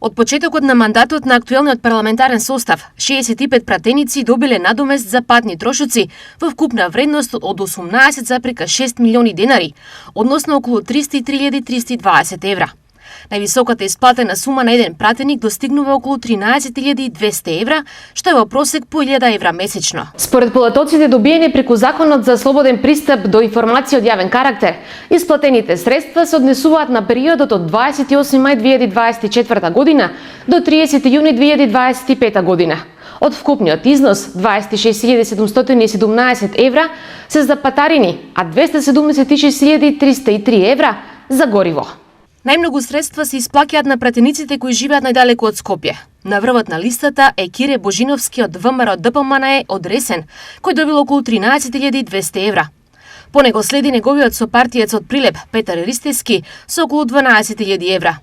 Од почетокот на мандатот на актуелниот парламентарен состав, 65 пратеници добиле надомест за патни трошоци во вкупна вредност од 18,6 милиони денари, односно околу 33.320 евра. Највисоката исплатена сума на еден пратеник достигнува околу 13.200 евра, што е во просек по 1.000 евра месечно. Според полатоците добиени преку Законот за слободен пристап до информација од јавен карактер, исплатените средства се однесуваат на периодот од 28 мај 2024 година до 30 јуни 2025 година. Од вкупниот износ 26.717 евра се за патарини, а 276.303 евра за гориво. Најмногу средства се исплаќаат на пратениците кои живеат најдалеку од Скопје. На врвот на листата е Кире Божиновски од ВМРО ДПМНЕ од Ресен, кој добил околу 13.200 евра. По него следи неговиот сопартиец од Прилеп, Петар Ристески, со околу 12.000 евра.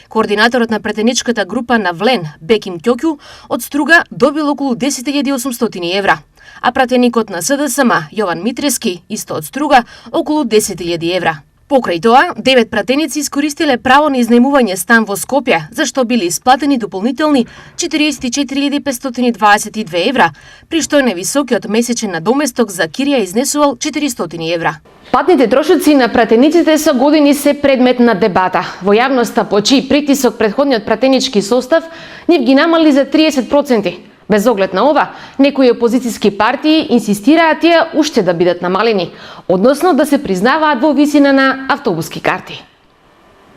Координаторот на пратеничката група на Влен, Беким Ќоќу, од Струга добил околу 10.800 евра, а пратеникот на СДСМ, Јован Митрески, исто од Струга, околу 10.000 евра. Покрај тоа, 9 пратеници искористиле право на изнаемување стан во Скопје, за што биле исплатени дополнителни 44.522 евра, при што највисокиот месечен надоместок за кирија изнесувал 400 евра. Патните трошоци на пратениците со години се предмет на дебата. Во јавноста по чиј притисок претходниот пратенички состав нив ги намали за 30%. Без оглед на ова, некои опозициски партии инсистираат тие уште да бидат намалени, односно да се признаваат во висина на автобуски карти.